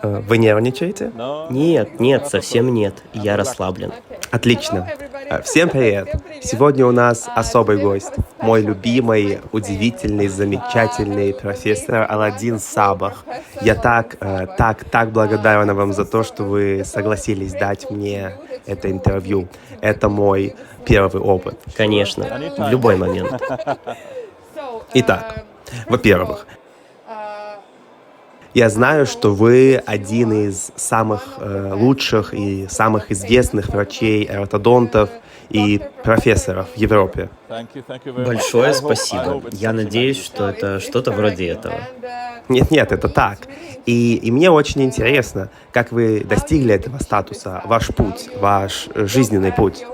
Вы нервничаете? Нет, нет, совсем нет. Я расслаблен. Отлично. Всем привет. Сегодня у нас особый гость. Мой любимый, удивительный, замечательный профессор Аладдин Сабах. Я так благодарен вам за то, что вы согласились дать мне это интервью. Это мой первый опыт. Конечно, в любой момент. Итак, во-первых, я знаю, что вы один из самых лучших и самых известных врачей-ортодонтов и профессоров в Европе. Большое спасибо. Я надеюсь, что это что-то вроде этого. Нет, это так. И мне очень интересно, как вы достигли этого статуса, ваш путь, ваш жизненный путь.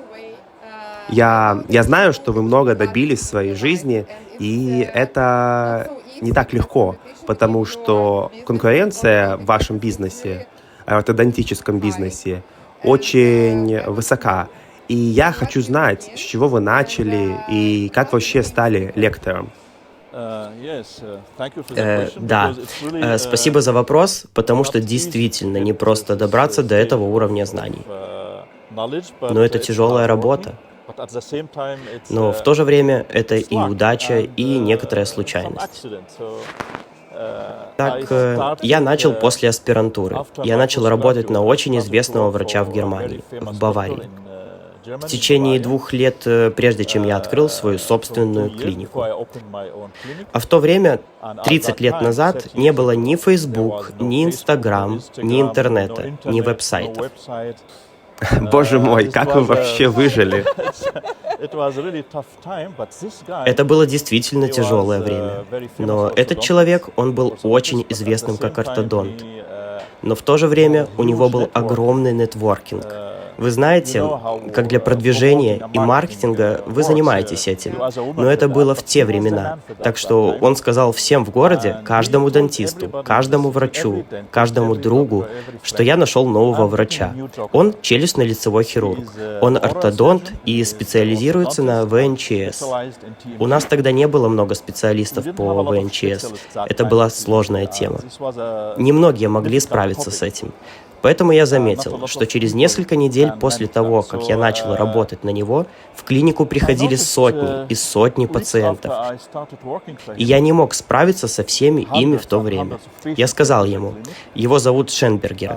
Я знаю, что вы много добились в своей жизни, и это не так легко, потому что конкуренция в вашем бизнесе, ортодонтическом бизнесе, очень высока. И я хочу знать, с чего вы начали и как вообще стали лектором. Да, спасибо за вопрос, потому что действительно не просто добраться до этого уровня знаний. Но это тяжелая работа. Но в то же время это и удача, и некоторая случайность. Так, я начал после аспирантуры. Я начал работать на очень известного врача в Германии, в Баварии. В течение 2 лет, прежде чем я открыл свою собственную клинику. А в то время, 30 лет назад, не было ни Facebook, ни Instagram, ни интернета, ни веб-сайтов. Боже мой, как вы вообще выжили? Это было действительно тяжелое время. Но этот человек, он был очень известным как ортодонт. Но в то же время у него был огромный нетворкинг. Вы знаете, как для продвижения и маркетинга вы занимаетесь этим, но это было в те времена. Так что он сказал всем в городе, каждому дантисту, каждому врачу, каждому другу, что я нашел нового врача. Он челюстно-лицевой хирург, он ортодонт и специализируется на ВНЧС. У нас тогда не было много специалистов по ВНЧС, это была сложная тема. Немногие могли справиться с этим. Поэтому я заметил, что через несколько недель после того, как я начал работать на него, в клинику приходили сотни и сотни пациентов. И я не мог справиться со всеми ими в то время. Я сказал ему, его зовут Шенбергер.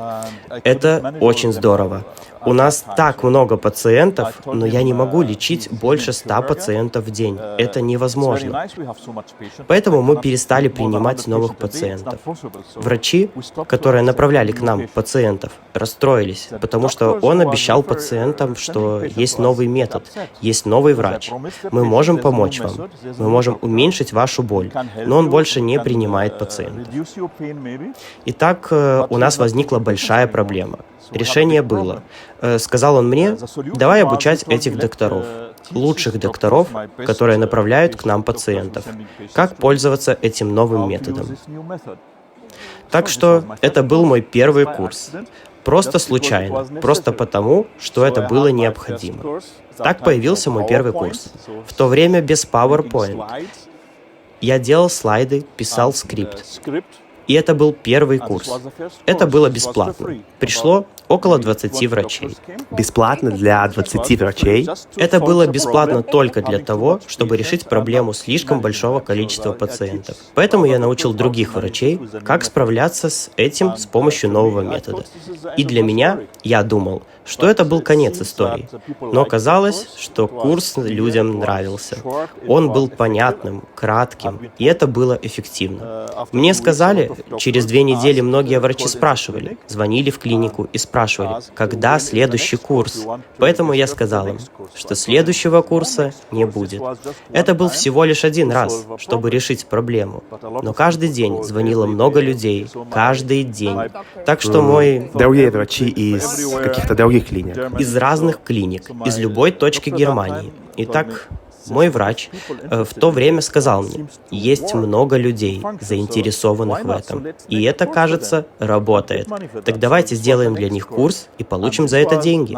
Это очень здорово. У нас так много пациентов, но я не могу лечить больше 100 пациентов в день. Это невозможно. Поэтому мы перестали принимать новых пациентов. Врачи, которые направляли к нам пациентов, расстроились, потому что он обещал пациентам, что есть новый метод, есть новый врач. Мы можем помочь вам, мы можем уменьшить вашу боль, но он больше не принимает пациентов. Итак, у нас возникла большая проблема. Решение было. Сказал он мне, давай обучать этих докторов, лучших докторов, которые направляют к нам пациентов, как пользоваться этим новым методом. Так что это был мой первый курс. Просто случайно, просто потому, что это было необходимо. Так появился мой первый курс. В то время без PowerPoint. Я делал слайды, писал скрипт. И это был первый курс. Это было бесплатно. Пришло около 20 врачей. Бесплатно для 20 врачей? Это было бесплатно только для того, чтобы решить проблему слишком большого количества пациентов. Поэтому я научил других врачей, как справляться с этим с помощью нового метода. И для меня, я думал, что это был конец истории. Но оказалось, что курс людям нравился. Он был понятным, кратким, и это было эффективно. Мне сказали, через 2 недели многие врачи спрашивали, звонили в клинику и спрашивали, когда следующий курс. Поэтому я сказал им, что следующего курса не будет. Это был всего лишь 1 раз, чтобы решить проблему. Но каждый день звонило много людей, каждый день. Так что мой... Другие врачи из каких-то других клиник? Из разных клиник, из любой точки Германии. Итак, мой врач в то время сказал мне, есть много людей, заинтересованных в этом. И это, кажется, работает. Так давайте сделаем для них курс и получим за это деньги.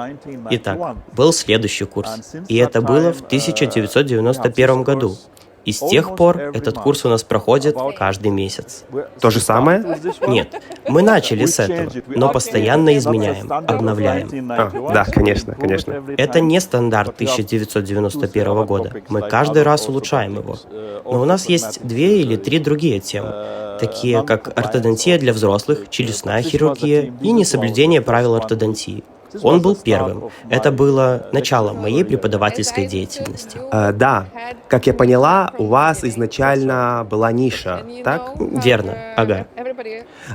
Итак, был следующий курс. И это было в 1991 году. И с тех пор этот курс у нас проходит каждый месяц. То же самое? Нет, мы начали с этого, но постоянно изменяем, обновляем. Да, конечно, конечно. Это не стандарт 1991 года. Мы каждый раз улучшаем его. Но у нас есть 2 или 3 другие темы, такие как ортодонтия для взрослых, челюстная хирургия и несоблюдение правил ортодонтии. Он был первым. Это было началом моей преподавательской деятельности. Да, как я поняла, у вас изначально была ниша, так? Верно, ага.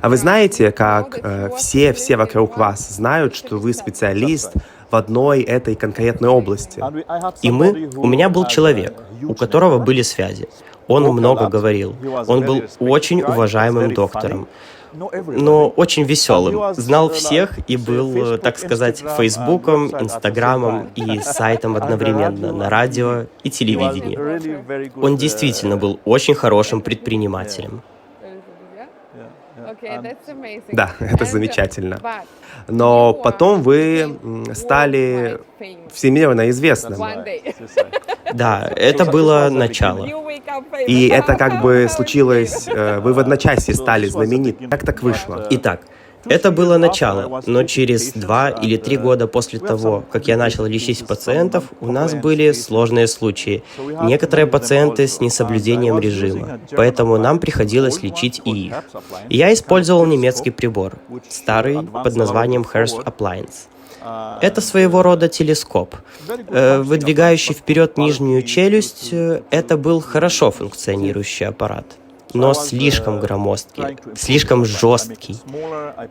А вы знаете, как все вокруг вас знают, что вы специалист в одной этой конкретной области? И у меня был человек, у которого были связи. Он много говорил. Он был очень уважаемым доктором, но очень веселым. Знал всех и был, так сказать, Фейсбуком, Инстаграмом и сайтом одновременно на радио и телевидении. Он действительно был очень хорошим предпринимателем. Да, это замечательно. Но потом вы стали всемирно известным. Да, это было начало. И это как бы случилось, вы в одночасье стали знамениты. Как так вышло? Итак, это было начало, но через 2 или 3 года после того, как я начал лечить пациентов, у нас были сложные случаи. Некоторые пациенты с несоблюдением режима, поэтому нам приходилось лечить и их. И я использовал немецкий прибор, старый, под названием Hearst Appliance. Это своего рода телескоп. Выдвигающий вперед нижнюю челюсть, это был хорошо функционирующий аппарат, но слишком громоздкий, слишком жесткий.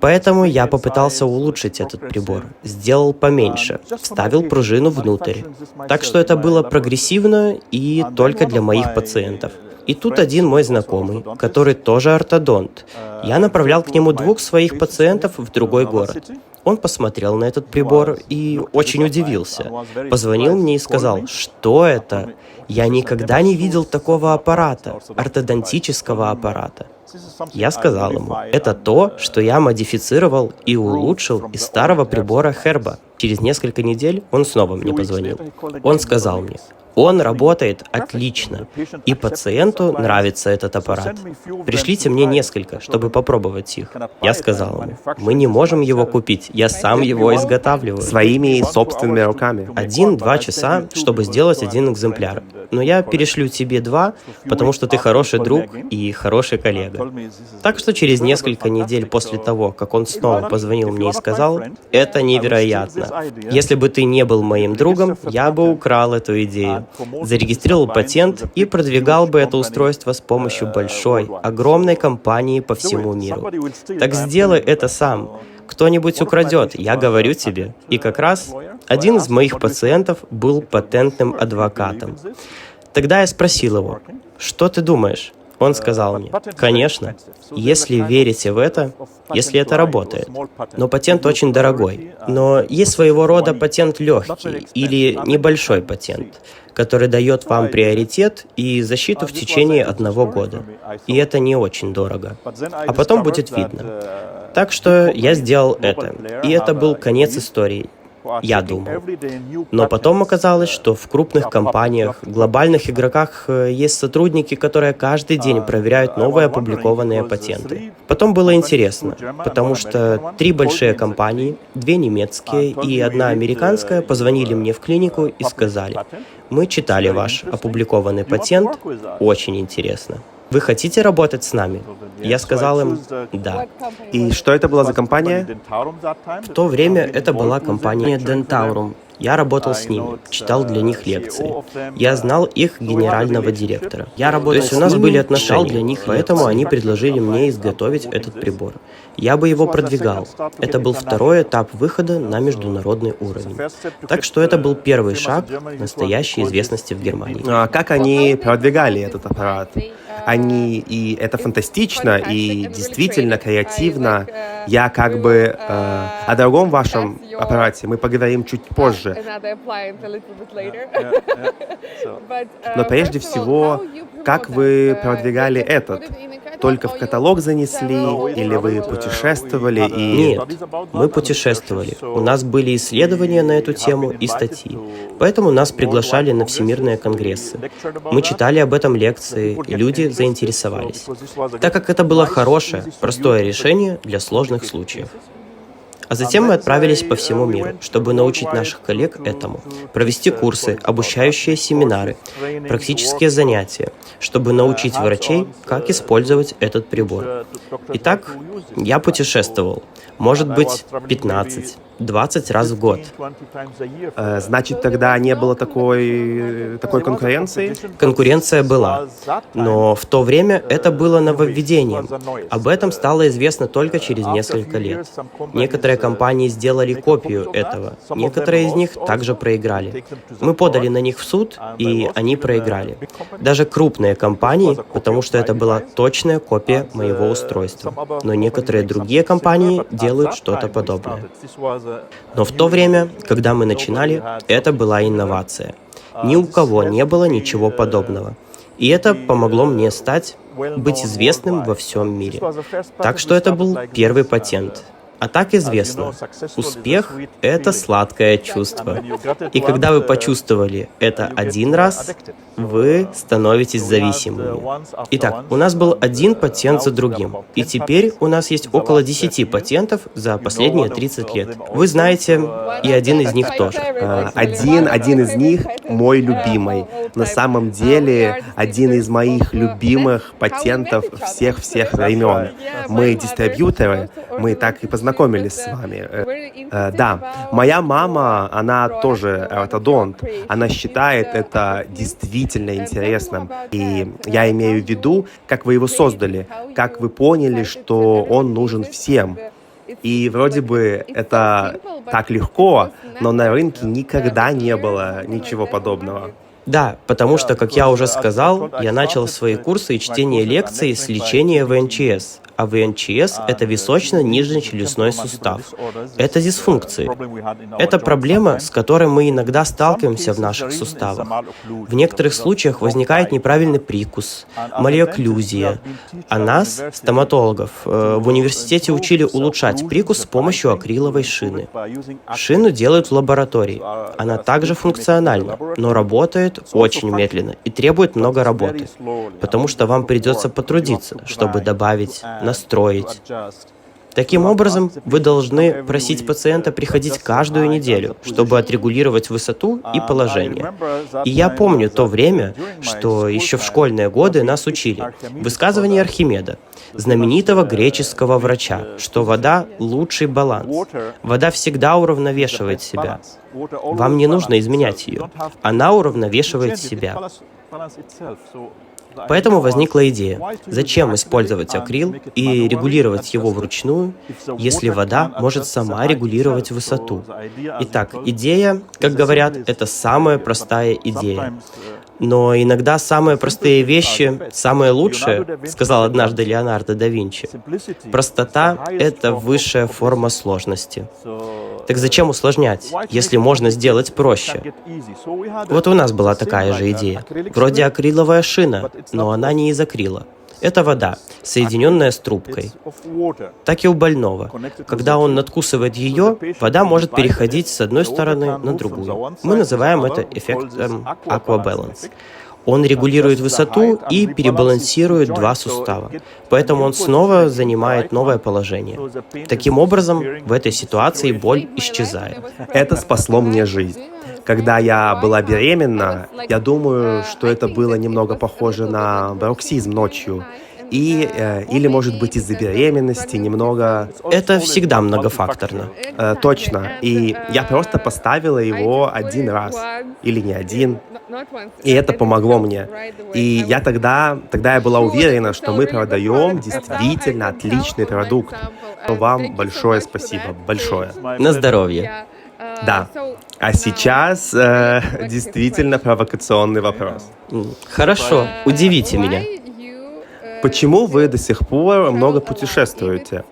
Поэтому я попытался улучшить этот прибор, сделал поменьше, вставил пружину внутрь. Так что это было прогрессивно и только для моих пациентов. И тут один мой знакомый, который тоже ортодонт. Я направлял к нему 2 своих пациентов в другой город. Он посмотрел на этот прибор и очень удивился. Позвонил мне и сказал, что это? Я никогда не видел такого аппарата, ортодонтического аппарата. Я сказал ему, это то, что я модифицировал и улучшил из старого прибора Херба. Через несколько недель он снова мне позвонил. Он сказал мне, он работает отлично, и пациенту нравится этот аппарат. Пришлите мне несколько, чтобы попробовать их. Я сказал ему, мы не можем его купить, я сам его изготавливаю. Своими собственными руками. 1-2 часа, чтобы сделать 1 экземпляр. Но я перешлю тебе 2, потому что ты хороший друг и хороший коллега. Так что через несколько недель после того, как он снова позвонил мне и сказал, это невероятно. Если бы ты не был моим другом, я бы украл эту идею, зарегистрировал патент и продвигал бы это устройство с помощью большой, огромной компании по всему миру. Так сделай это сам. Кто-нибудь украдет, я говорю тебе. И как раз один из моих пациентов был патентным адвокатом. Тогда я спросил его, что ты думаешь? Он сказал мне, конечно, если верите в это, если это работает. Но патент очень дорогой. Но есть своего рода патент легкий или небольшой патент, который дает вам приоритет и защиту в течение 1 года. И это не очень дорого. А потом будет видно. Так что я сделал это. И это был конец истории. Я думал. Но потом оказалось, что в крупных компаниях, глобальных игроках есть сотрудники, которые каждый день проверяют новые опубликованные патенты. Потом было интересно, потому что 3 большие компании, 2 немецкие и 1 американская позвонили мне в клинику и сказали, мы читали ваш опубликованный патент, очень интересно. Вы хотите работать с нами? Я сказал им, да. И что это была за компания? В то время это была компания Dentaurum. Я работал с ними, читал для них лекции. Я знал их генерального директора. То есть у нас были отношения для них, поэтому они предложили мне изготовить этот прибор. Я бы его продвигал. Это был 2-й этап выхода на международный уровень. Так что это был первый шаг к настоящей известности в Германии. А как они продвигали этот аппарат? И это фантастично, точно и действительно креативно. Я как бы о другом вашем аппарате мы поговорим чуть позже. Но прежде всего, как вы продвигали этот? Только в каталог занесли, или вы путешествовали и... Нет, мы путешествовали. У нас были исследования на эту тему и статьи. Поэтому нас приглашали на всемирные конгрессы. Мы читали об этом лекции, и люди заинтересовались. Так как это было хорошее, простое решение для сложных случаев. А затем мы отправились по всему миру, чтобы научить наших коллег этому, провести курсы, обучающие семинары, практические занятия, чтобы научить врачей, как использовать этот прибор. Итак, я путешествовал, может быть, 15-20 раз в год. Значит, тогда не было такой конкуренции? Конкуренция была, но в то время это было нововведением. Об этом стало известно только через несколько лет. Некоторые компании сделали копию этого, некоторые из них также проиграли. Мы подали на них в суд, и они проиграли. Даже крупные компании, потому что это была точная копия моего устройства. Но некоторые другие компании делают что-то подобное. Но в то время, когда мы начинали, это была инновация. Ни у кого не было ничего подобного. И это помогло мне быть известным во всем мире. Так что это был первый патент. А так известно, успех — это сладкое чувство. И когда вы почувствовали это один раз, вы становитесь зависимыми. Итак, у нас был один патент за другим. И теперь у нас есть около 10 патентов за последние 30 лет. Вы знаете, и один из них тоже. Один из них мой любимый. На самом деле, один из моих любимых патентов всех времен. Мы дистрибьюторы, мы так и познакомились с вами. Да, моя мама, она тоже ортодонт. Она считает это действительно интересным. И я имею в виду, как вы его создали, как вы поняли, что он нужен всем. И вроде бы это так легко, но на рынке никогда не было ничего подобного. Да, потому что, как я уже сказал, я начал свои курсы и чтение лекций с лечения ВНЧС. А ВНЧС — это височно-нижнечелюстной сустав. Это дисфункции. Это проблема, с которой мы иногда сталкиваемся в наших суставах. В некоторых случаях возникает неправильный прикус, малеокклюзия. А нас, стоматологов, в университете учили улучшать прикус с помощью акриловой шины. Шину делают в лаборатории. Она также функциональна, но работает очень медленно и требует много работы, потому что вам придется потрудиться, чтобы добавить, настроить. Таким образом, вы должны просить пациента приходить каждую неделю, чтобы отрегулировать высоту и положение. И я помню то время, что еще в школьные годы нас учили. Высказывание Архимеда, знаменитого греческого врача, что вода — лучший баланс. Вода всегда уравновешивает себя. Вам не нужно изменять ее. Она уравновешивает себя. Поэтому возникла идея, зачем использовать акрил и регулировать его вручную, если вода может сама регулировать высоту. Итак, идея, как говорят, это самая простая идея. Но иногда самые простые вещи — самые лучшие, сказал однажды Леонардо да Винчи. Простота — это высшая форма сложности. Так зачем усложнять, если можно сделать проще? Вот у нас была такая же идея. Вроде акриловая шина, но она не из акрила. Это вода, соединенная с трубкой. Так и у больного. Когда он надкусывает ее, вода может переходить с одной стороны на другую. Мы называем это эффектом аквабаланс. Он регулирует высоту и перебалансирует два сустава. Поэтому он снова занимает новое положение. Таким образом, в этой ситуации боль исчезает. Это спасло мне жизнь. Когда я была беременна, я думаю, что это было немного похоже на бруксизм ночью. Или, может быть, из-за беременности немного... Это всегда многофакторно. Точно. И я просто поставила его один раз. Или не один. И это помогло мне. И я тогда я была уверена, что мы продаем действительно отличный продукт. Вам большое спасибо. Большое. На здоровье. Да. А сейчас действительно провокационный вопрос. Хорошо, удивите меня. Почему вы до сих пор много путешествуете?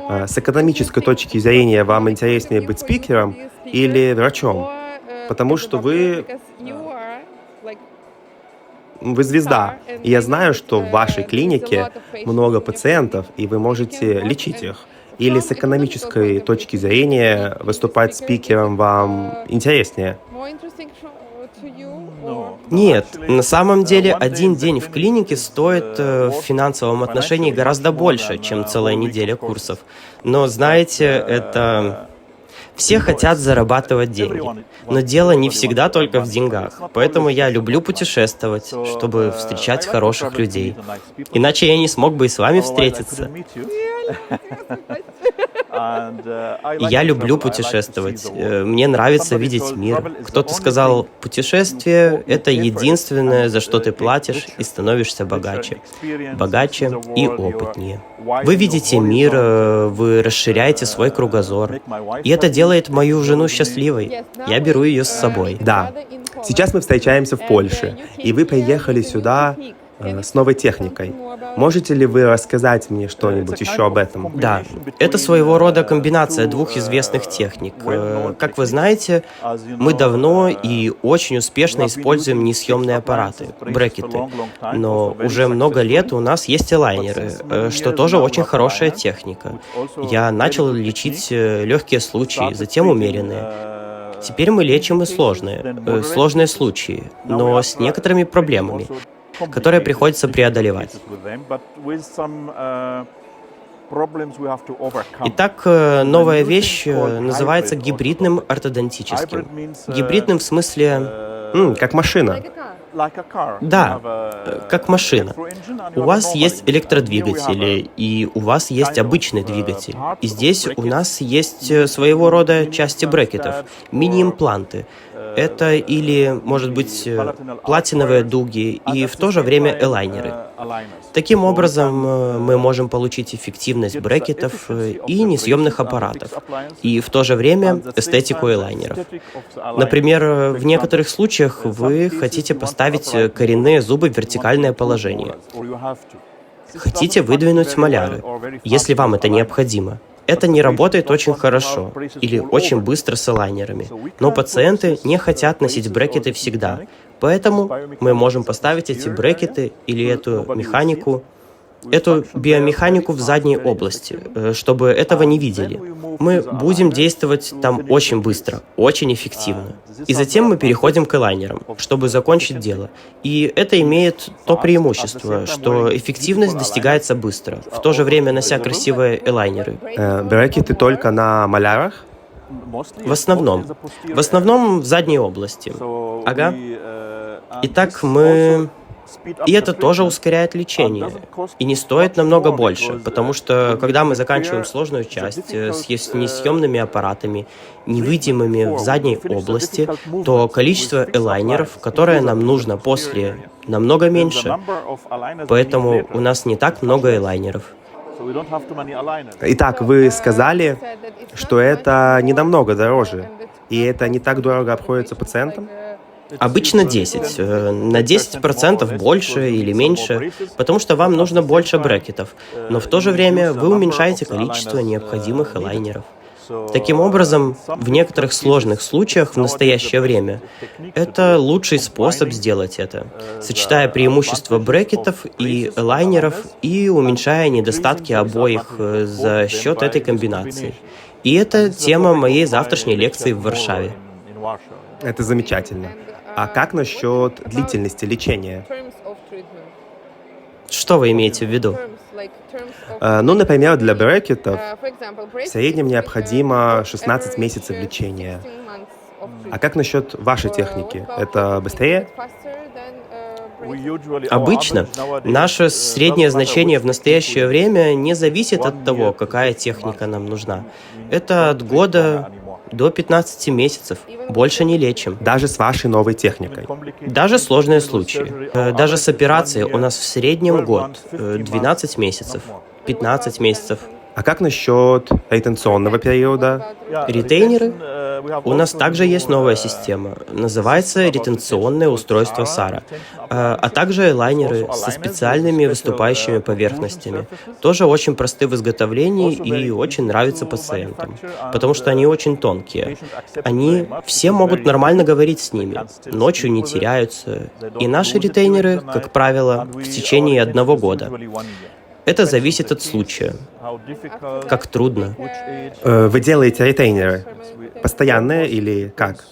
С экономической точки зрения вам интереснее быть спикером или врачом? Потому что вы звезда, и я знаю, что в вашей клинике много пациентов, и вы можете лечить их. Или с экономической точки зрения выступать спикером вам интереснее? Нет, на самом деле один день в клинике стоит в финансовом отношении гораздо больше, чем целая неделя курсов. Но знаете, это... Все хотят зарабатывать деньги, но дело не всегда только в деньгах. Поэтому я люблю путешествовать, чтобы встречать хороших людей. Иначе я не смог бы и с вами встретиться. И я люблю путешествовать. Мне нравится видеть мир. Кто-то сказал, путешествие — это единственное, за что ты платишь и становишься богаче. Богаче и опытнее. Вы видите мир, вы расширяете свой кругозор. И это делает мою жену счастливой. Я беру ее с собой. Да. Сейчас мы встречаемся в Польше, и вы приехали сюда с новой техникой. Можете ли вы рассказать мне что-нибудь еще об этом? Да, это своего рода комбинация двух известных техник. Как вы знаете, мы давно и очень успешно используем несъемные аппараты, брекеты. Но уже много лет у нас есть элайнеры, что тоже очень хорошая техника. Я начал лечить легкие случаи, затем умеренные. Теперь мы лечим и сложные случаи, но с некоторыми проблемами, которые приходится преодолевать. Итак, новая вещь называется гибридным ортодонтическим. Гибридным в смысле... как машина. Да, как машина. У вас есть электродвигатели, и у вас есть обычный двигатель. И здесь у нас есть своего рода части брекетов, мини-импланты. Это или, может быть, платиновые дуги и в то же время элайнеры. Таким образом, мы можем получить эффективность брекетов и несъемных аппаратов, и в то же время эстетику элайнеров. Например, в некоторых случаях вы хотите поставить коренные зубы в вертикальное положение. Хотите выдвинуть маляры, если вам это необходимо. Это не работает очень хорошо или очень быстро с элайнерами, но пациенты не хотят носить брекеты всегда, поэтому мы можем поставить эти брекеты или эту биомеханику в задней области, чтобы этого не видели. Мы будем действовать там очень быстро, очень эффективно. И затем мы переходим к элайнерам, чтобы закончить дело. И это имеет то преимущество, что эффективность достигается быстро, в то же время нося красивые элайнеры. Брекеты только на малярах? В основном в задней области. Ага. Итак, И это тоже ускоряет лечение. И не стоит намного больше, потому что, когда мы заканчиваем сложную часть с несъемными аппаратами, невидимыми в задней области, то количество элайнеров, которое нам нужно после, намного меньше. Поэтому у нас не так много элайнеров. Итак, вы сказали, что это не намного дороже, и это не так дорого обходится пациентам? Обычно 10. На 10% больше или меньше, потому что вам нужно больше брекетов, но в то же время вы уменьшаете количество необходимых элайнеров. Таким образом, в некоторых сложных случаях в настоящее время это лучший способ сделать это, сочетая преимущества брекетов и элайнеров и уменьшая недостатки обоих за счет этой комбинации. И это тема моей завтрашней лекции в Варшаве. Это замечательно. А как насчет длительности лечения? Что вы имеете в виду? Например, для брекетов в среднем необходимо 16 месяцев лечения. А как насчет вашей техники? Это быстрее? Обычно наше среднее значение в настоящее время не зависит от того, какая техника нам нужна. Это от года до 15 месяцев. Больше не лечим. Даже с вашей новой техникой? Даже сложные случаи. Даже с операцией у нас в среднем год. 12 месяцев. 15 месяцев. А как насчет ретенционного периода? Ретейнеры? У нас также есть новая система, называется ретенционное устройство SARA, а также лайнеры со специальными выступающими поверхностями. Тоже очень просты в изготовлении и очень нравятся пациентам, потому что они очень тонкие. Они все могут нормально говорить с ними, ночью не теряются. И наши ретейнеры, как правило, в течение 1 года. Это зависит от случая. Как трудно. Вы делаете ретейнеры постоянные или как?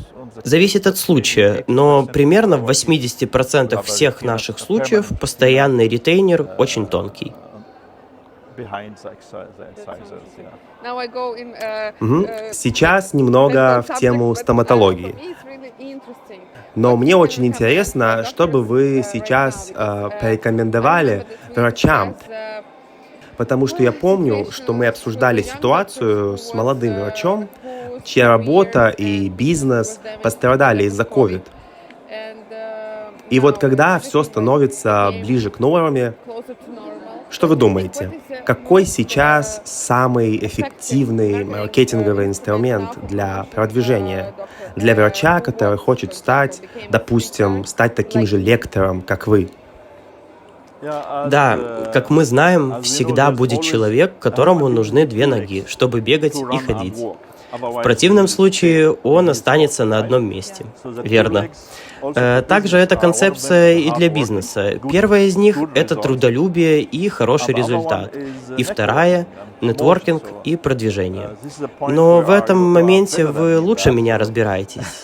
Зависит от случая, но примерно в 80% всех наших случаев постоянный ретейнер очень тонкий. Мгм. Сейчас немного в тему стоматологии. Но мне очень интересно, что бы вы сейчас порекомендовали врачам, потому что я помню, что мы обсуждали ситуацию с молодым врачом, чья работа и бизнес пострадали из-за COVID. И вот когда все становится ближе к норме, что вы думаете? Какой сейчас самый эффективный маркетинговый инструмент для продвижения? Для врача, который хочет стать, допустим, таким же лектором, как вы. Да, как мы знаем, всегда будет человек, которому нужны 2 ноги, чтобы бегать и ходить. В противном случае он останется на одном месте. Верно. Также эта концепция и для бизнеса. Первая из них — это трудолюбие и хороший результат. И вторая — нетворкинг и продвижение. Но в этом моменте вы лучше меня разбираетесь.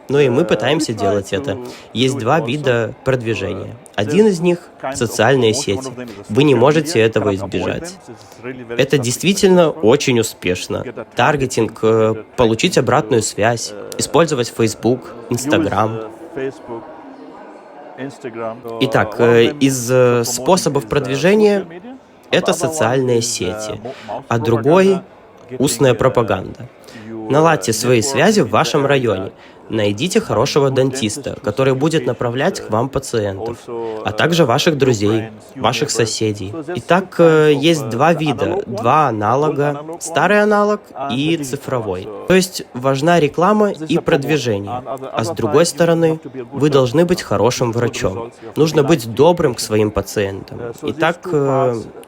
Ну и мы пытаемся делать это. Есть 2 вида продвижения. Один из них — социальные сети. Вы не можете этого избежать. Это действительно очень успешно. Таргетинг, получить обратную связь, использовать Facebook, Instagram. Итак, из способов продвижения — это социальные сети, а другой — устная пропаганда. Наладьте свои связи в вашем районе. Найдите хорошего дантиста, который будет направлять к вам пациентов, а также ваших друзей, ваших соседей. Итак, есть 2 вида, 2 аналога, старый аналог и цифровой. То есть важна реклама и продвижение. А с другой стороны, вы должны быть хорошим врачом. Нужно быть добрым к своим пациентам. Итак,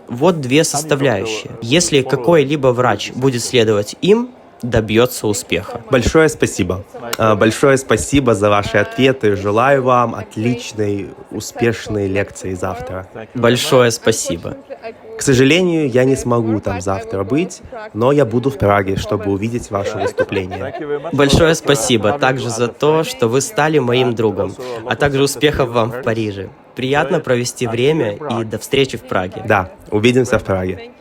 вот 2 составляющие. Если какой-либо врач будет следовать им, добьется успеха. Большое спасибо. Большое спасибо за ваши ответы. Желаю вам отличной, успешной лекции завтра. Большое спасибо. К сожалению, я не смогу там завтра быть, но я буду в Праге, чтобы увидеть ваше выступление. Большое спасибо также за то, что вы стали моим другом, а также успехов вам в Париже. Приятно провести время и до встречи в Праге. Да, увидимся в Праге.